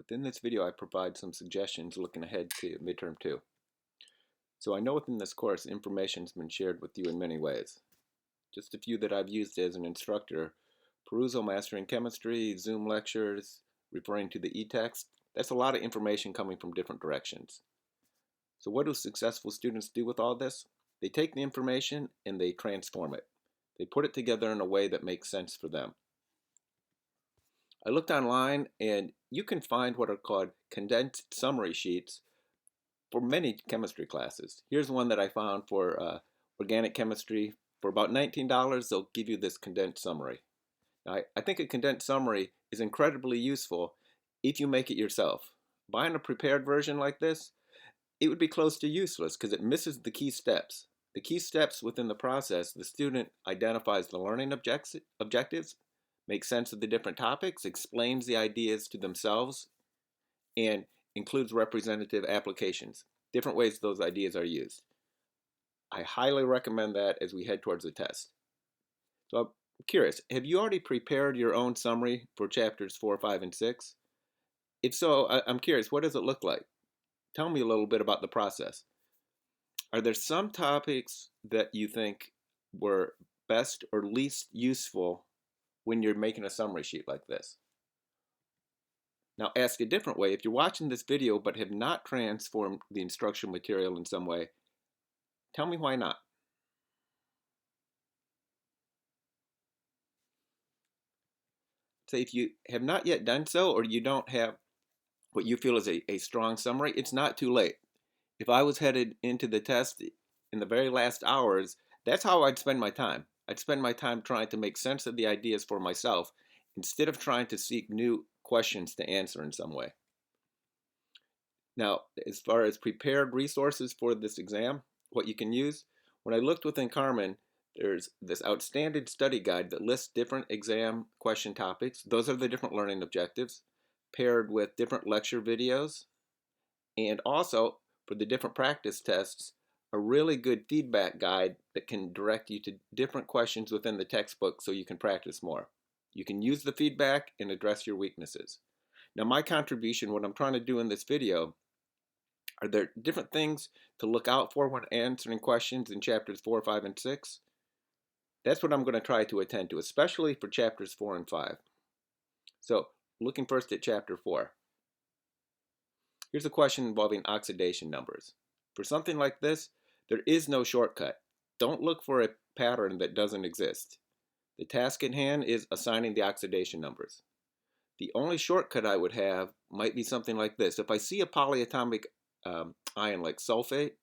Within this video, I provide some suggestions looking ahead to midterm 2. So I know within this course, information has been shared with you in many ways. Just a few that I've used as an instructor: Perusal Mastering Chemistry, Zoom lectures, referring to the e-text. That's a lot of information coming from different directions. So what do successful students do with all this? They take the information and they transform it. They put it together in a way that makes sense for them. I looked online and you can find what are called condensed summary sheets for many chemistry classes. Here's one that I found for organic chemistry. For about $19, they'll give you this condensed summary. Now, I think a condensed summary is incredibly useful if you make it yourself. Buying a prepared version like this, it would be close to useless because it misses the key steps. The key steps within the process: the student identifies the learning objectives, makes sense of the different topics, explains the ideas to themselves, and includes representative applications, different ways those ideas are used. I highly recommend that as we head towards the test. So I'm curious, have you already prepared your own summary for chapters 4, 5, and 6? If so, I'm curious, what does it look like? Tell me a little bit about the process. Are there some topics that you think were best or least useful when you're making a summary sheet like this? Now, ask a different way. If you're watching this video but have not transformed the instructional material in some way, tell me why not. Say if you have not yet done so, or you don't have what you feel is a strong summary, it's not too late. If I was headed into the test in the very last hours, that's how I'd spend my time. I'd spend my time trying to make sense of the ideas for myself instead of trying to seek new questions to answer in some way. Now, as far as prepared resources for this exam, what you can use, when I looked within Carmen, there's this outstanding study guide that lists different exam question topics. Those are the different learning objectives, paired with different lecture videos, and also for the different practice tests, a really good feedback guide that can direct you to different questions within the textbook so you can practice more. You can use the feedback and address your weaknesses. Now, my contribution, what I'm trying to do in this video, are there different things to look out for when answering questions in chapters 4, 5, and 6? That's what I'm going to try to attend to, especially for chapters 4 and 5. So, looking first at chapter 4. Here's a question involving oxidation numbers. For something like this, there is no shortcut. Don't look for a pattern that doesn't exist. The task at hand is assigning the oxidation numbers. The only shortcut I would have might be something like this. If I see a polyatomic ion like sulfate,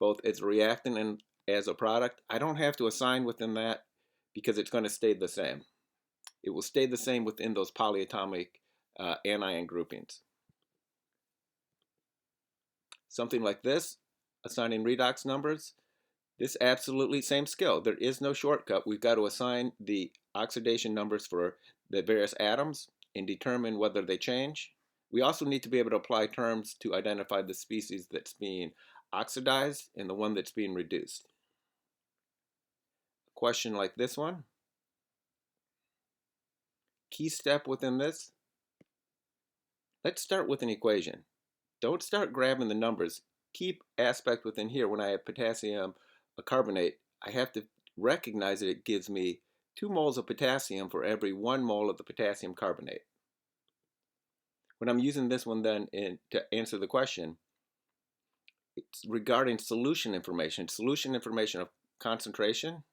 both as a reactant and as a product, I don't have to assign within that because it's going to stay the same. It will stay the same within those polyatomic anion groupings. Something like this, assigning redox numbers, this absolutely same skill. There is no shortcut. We've got to assign the oxidation numbers for the various atoms and determine whether they change. We also need to be able to apply terms to identify the species that's being oxidized and the one that's being reduced. A question like this one. Key step within this. Let's start with an equation. Don't start grabbing the numbers. Key aspect within here, when I have potassium carbonate, I have to recognize that it gives me 2 moles of potassium for every 1 mole of the potassium carbonate. When I'm using this one then to answer the question, it's regarding solution information. Solution information of concentration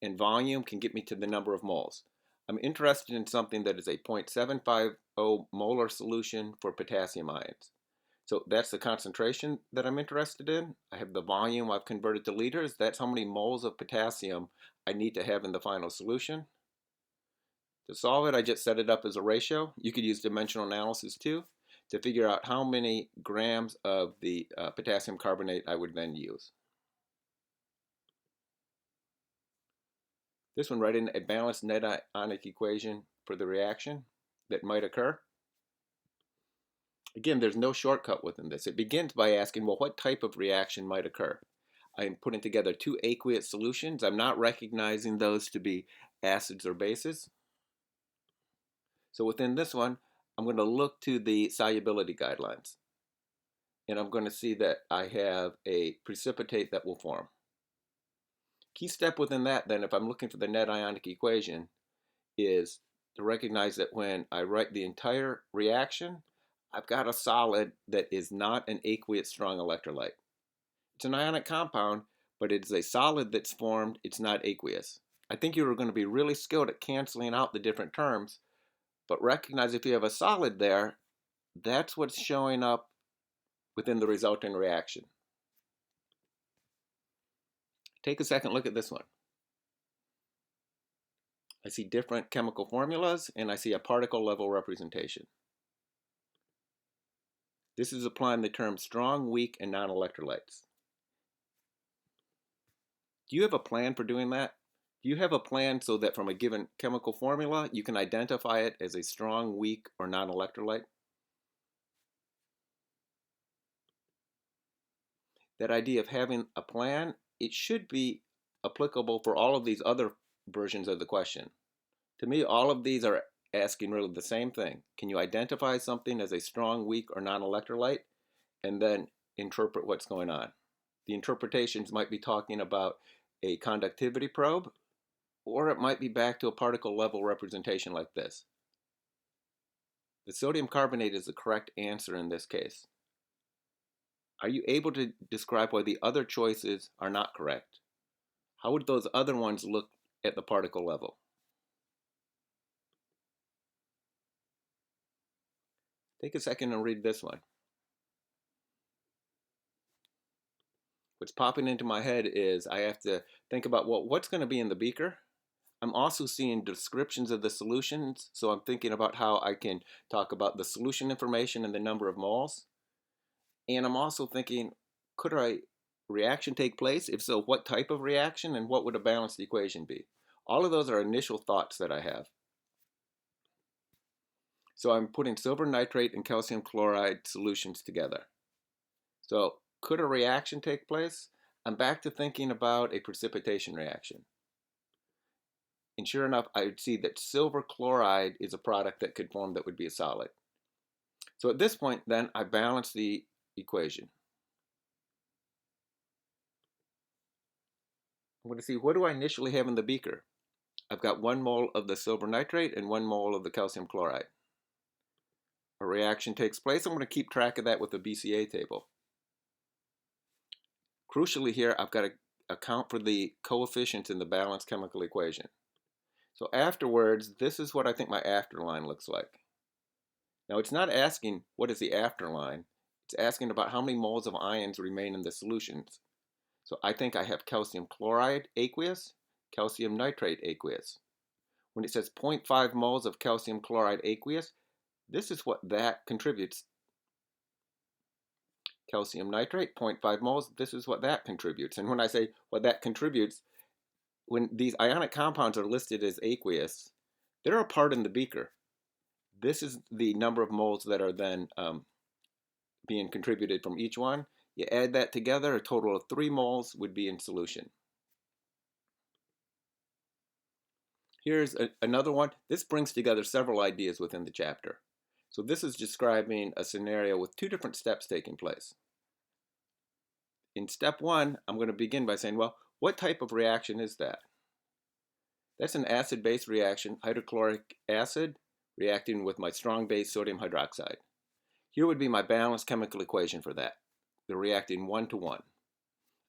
and volume can get me to the number of moles. I'm interested in something that is a 0.750 molar solution for potassium ions. So that's the concentration that I'm interested in. I have the volume I've converted to liters. That's how many moles of potassium I need to have in the final solution. To solve it, I just set it up as a ratio. You could use dimensional analysis too to figure out how many grams of the potassium carbonate I would then use. This one, writing a balanced net ionic equation for the reaction that might occur. Again, there's no shortcut within this. It begins by asking, well, what type of reaction might occur? I'm putting together 2 aqueous solutions. I'm not recognizing those to be acids or bases. So within this one, I'm going to look to the solubility guidelines, and I'm going to see that I have a precipitate that will form. Key step within that, then, if I'm looking for the net ionic equation, is to recognize that when I write the entire reaction, I've got a solid that is not an aqueous strong electrolyte. It's an ionic compound, but it's a solid that's formed. It's not aqueous. I think you're going to be really skilled at canceling out the different terms, but recognize if you have a solid there, that's what's showing up within the resulting reaction. Take a second look at this one. I see different chemical formulas, and I see a particle level representation. This is applying the terms strong, weak, and non-electrolytes. Do you have a plan for doing that? Do you have a plan so that from a given chemical formula, you can identify it as a strong, weak, or non-electrolyte? That idea of having a plan, it should be applicable for all of these other versions of the question. To me, all of these are asking really the same thing. Can you identify something as a strong, weak, or non-electrolyte, and then interpret what's going on? The interpretations might be talking about a conductivity probe, or it might be back to a particle level representation like this. The sodium carbonate is the correct answer in this case. Are you able to describe why the other choices are not correct? How would those other ones look at the particle level? Take a second and read this one. What's popping into my head is I have to think about, well, what's going to be in the beaker? I'm also seeing descriptions of the solutions, so I'm thinking about how I can talk about the solution information and the number of moles. And I'm also thinking, could a reaction take place? If so, what type of reaction, and what would a balanced equation be? All of those are initial thoughts that I have. So I'm putting silver nitrate and calcium chloride solutions together. So could a reaction take place? I'm back to thinking about a precipitation reaction. And sure enough, I would see that silver chloride is a product that could form that would be a solid. So at this point, then, I balance the equation. I'm going to see, what do I initially have in the beaker? I've got 1 mole of the silver nitrate and 1 mole of the calcium chloride. A reaction takes place. I'm going to keep track of that with the BCA table. Crucially here, I've got to account for the coefficients in the balanced chemical equation. So afterwards, this is what I think my afterline looks like. Now it's not asking what is the afterline, it's asking about how many moles of ions remain in the solutions. So I think I have calcium chloride aqueous, calcium nitrate aqueous. When it says 0.5 moles of calcium chloride aqueous, this is what that contributes. Calcium nitrate, 0.5 moles, this is what that contributes. And when I say what that contributes, when these ionic compounds are listed as aqueous, they're a part in the beaker. This is the number of moles that are then being contributed from each one. You add that together, a total of 3 moles would be in solution. Here's another one. This brings together several ideas within the chapter. So this is describing a scenario with 2 different steps taking place. In step 1, I'm going to begin by saying, well, what type of reaction is that? That's an acid-base reaction, hydrochloric acid reacting with my strong base sodium hydroxide. Here would be my balanced chemical equation for that. They're reacting 1 to 1.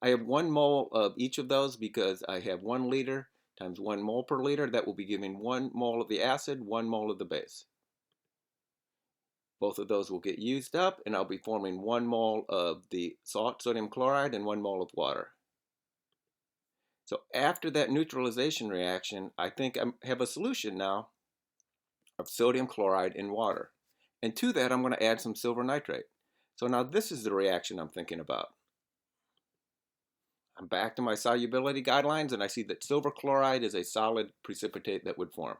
I have 1 mole of each of those because I have 1 liter times 1 mole per liter. That will be giving 1 mole of the acid, 1 mole of the base. Both of those will get used up, and I'll be forming 1 mole of the salt, sodium chloride, and 1 mole of water. So after that neutralization reaction, I think I have a solution now of sodium chloride in water. And to that, I'm going to add some silver nitrate. So now this is the reaction I'm thinking about. I'm back to my solubility guidelines, and I see that silver chloride is a solid precipitate that would form.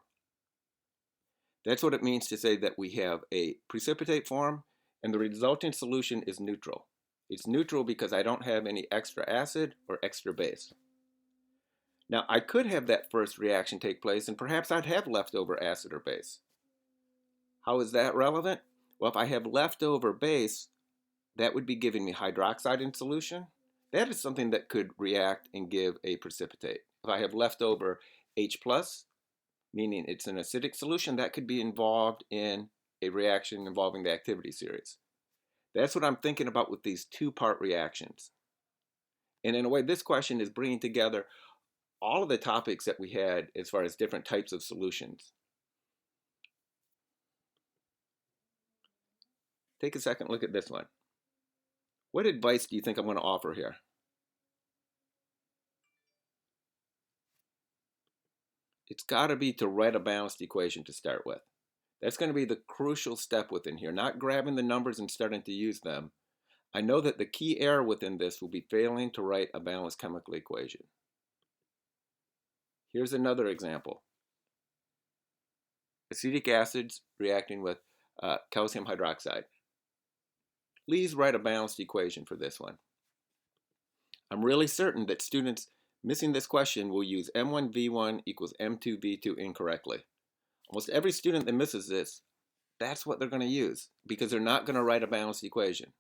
That's what it means to say that we have a precipitate form, and the resulting solution is neutral. It's neutral because I don't have any extra acid or extra base. Now, I could have that first reaction take place, and perhaps I'd have leftover acid or base. How is that relevant? Well, if I have leftover base, that would be giving me hydroxide in solution. That is something that could react and give a precipitate. If I have leftover H plus, meaning it's an acidic solution, that could be involved in a reaction involving the activity series. That's what I'm thinking about with these two-part reactions. And in a way, this question is bringing together all of the topics that we had as far as different types of solutions. Take a second look at this one. What advice do you think I'm going to offer here? It's got to be to write a balanced equation to start with. That's going to be the crucial step within here, not grabbing the numbers and starting to use them. I know that the key error within this will be failing to write a balanced chemical equation. Here's another example. Acetic acids reacting with calcium hydroxide. Please write a balanced equation for this one. I'm really certain that students missing this question will use M1V1 equals M2V2 incorrectly. Almost every student that misses this, that's what they're going to use because they're not going to write a balanced equation.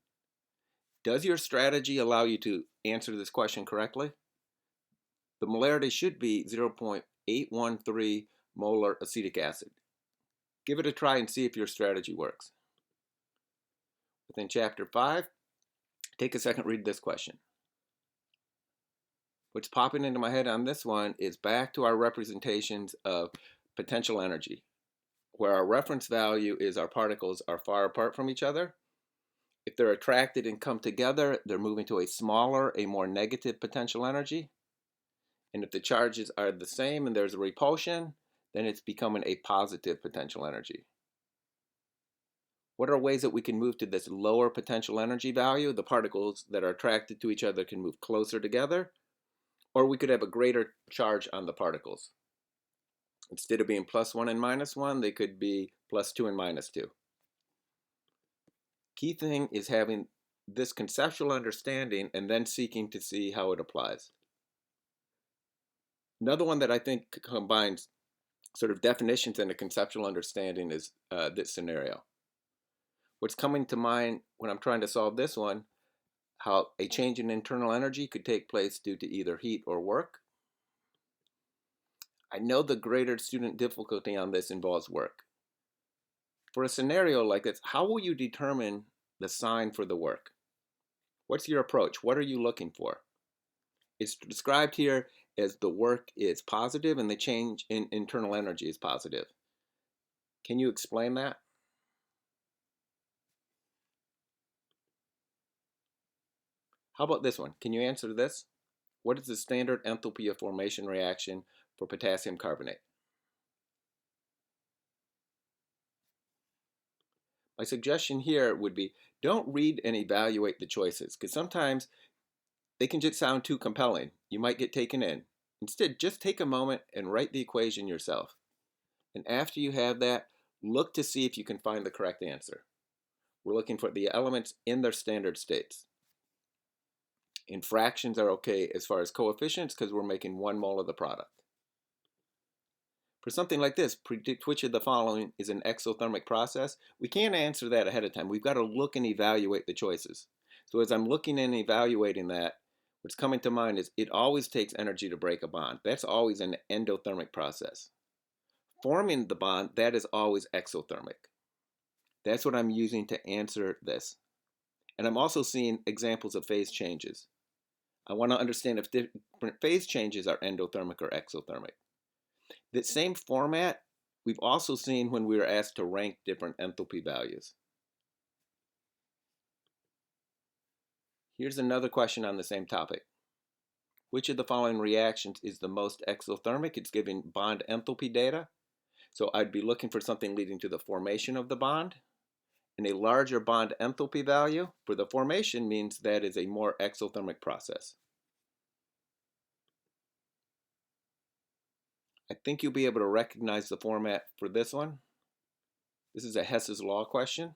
Does your strategy allow you to answer this question correctly? The molarity should be 0.813 molar acetic acid. Give it a try and see if your strategy works. Within chapter 5, take a second, read this question. What's popping into my head on this one is back to our representations of potential energy, where our reference value is our particles are far apart from each other. If they're attracted and come together, they're moving to a smaller, a more negative potential energy. And if the charges are the same and there's a repulsion, then it's becoming a positive potential energy. What are ways that we can move to this lower potential energy value? The particles that are attracted to each other can move closer together, or we could have a greater charge on the particles. Instead of being +1 and -1, they could be +2 and -2. Key thing is having this conceptual understanding and then seeking to see how it applies. Another one that I think combines sort of definitions and a conceptual understanding is this scenario. What's coming to mind when I'm trying to solve this one, how a change in internal energy could take place due to either heat or work. I know the greater student difficulty on this involves work. For a scenario like this, how will you determine the sign for the work? What's your approach? What are you looking for? It's described here as the work is positive and the change in internal energy is positive. Can you explain that? How about this one? Can you answer this? What is the standard enthalpy of formation reaction for potassium carbonate? My suggestion here would be don't read and evaluate the choices because sometimes they can just sound too compelling. You might get taken in. Instead, just take a moment and write the equation yourself. And after you have that, look to see if you can find the correct answer. We're looking for the elements in their standard states. And fractions are okay as far as coefficients because we're making 1 mole of the product. For something like this, predict which of the following is an exothermic process. We can't answer that ahead of time. We've got to look and evaluate the choices. So as I'm looking and evaluating that, what's coming to mind is it always takes energy to break a bond. That's always an endothermic process. Forming the bond, that is always exothermic. That's what I'm using to answer this. And I'm also seeing examples of phase changes. I want to understand if different phase changes are endothermic or exothermic. That same format we've also seen when we were asked to rank different enthalpy values. Here's another question on the same topic. Which of the following reactions is the most exothermic? It's giving bond enthalpy data. So I'd be looking for something leading to the formation of the bond. And a larger bond enthalpy value for the formation means that is a more exothermic process. I think you'll be able to recognize the format for this one. This is a Hess's law question.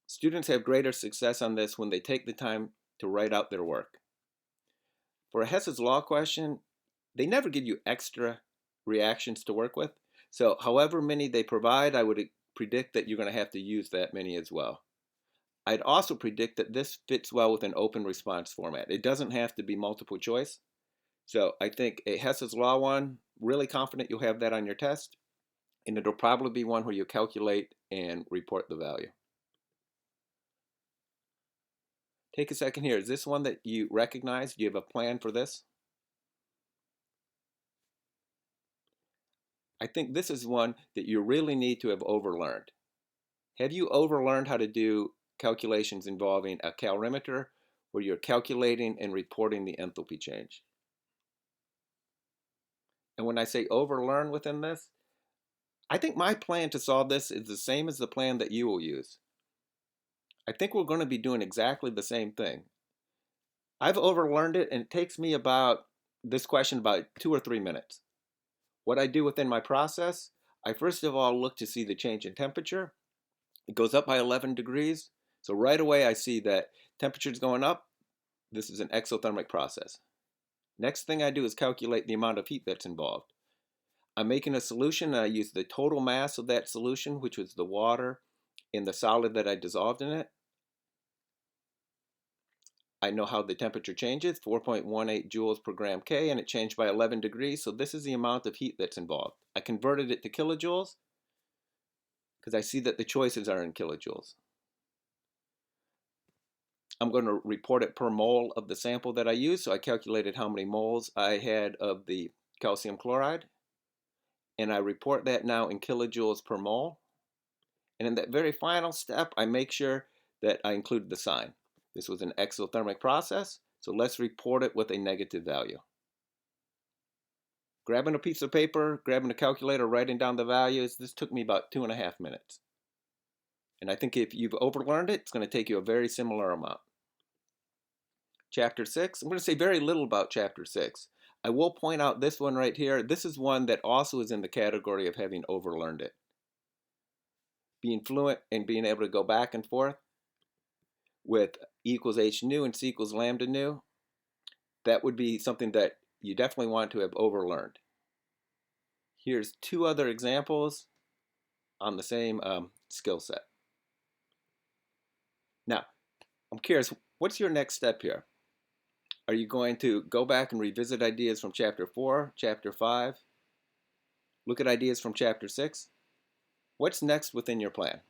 Students have greater success on this when they take the time to write out their work. For a Hess's law question, they never give you extra reactions to work with. So however many they provide, I would predict that you're going to have to use that many as well. I'd also predict that this fits well with an open response format. It doesn't have to be multiple choice. So I think a Hess's Law one, really confident you'll have that on your test. And it'll probably be one where you calculate and report the value. Take a second here. Is this one that you recognize? Do you have a plan for this? I think this is one that you really need to have overlearned. Have you overlearned how to do calculations involving a calorimeter where you're calculating and reporting the enthalpy change? And when I say overlearn within this, I think my plan to solve this is the same as the plan that you will use. I think we're going to be doing exactly the same thing. I've overlearned it, and it takes me about this question about 2 or 3 minutes. What I do within my process, I first of all look to see the change in temperature. It goes up by 11 degrees. So right away I see that temperature is going up. This is an exothermic process. Next thing I do is calculate the amount of heat that's involved. I'm making a solution and I use the total mass of that solution, which was the water and the solid that I dissolved in it. I know how the temperature changes, 4.18 joules per gram K, and it changed by 11 degrees, so this is the amount of heat that's involved. I converted it to kilojoules because I see that the choices are in kilojoules. I'm going to report it per mole of the sample that I used, so I calculated how many moles I had of the calcium chloride, and I report that now in kilojoules per mole. And in that very final step, I make sure that I include the sign. This was an exothermic process, so let's report it with a negative value. Grabbing a piece of paper, grabbing a calculator, writing down the values, this took me about 2.5 minutes. And I think if you've overlearned it, it's going to take you a very similar amount. Chapter 6, I'm going to say very little about Chapter 6. I will point out this one right here. This is one that also is in the category of having overlearned it. Being fluent and being able to go back and forth with E equals H nu and C equals lambda nu, that would be something that you definitely want to have overlearned. Here's 2 other examples on the same skill set. Now, I'm curious, what's your next step here? Are you going to go back and revisit ideas from Chapter 4, Chapter 5, look at ideas from Chapter 6? What's next within your plan?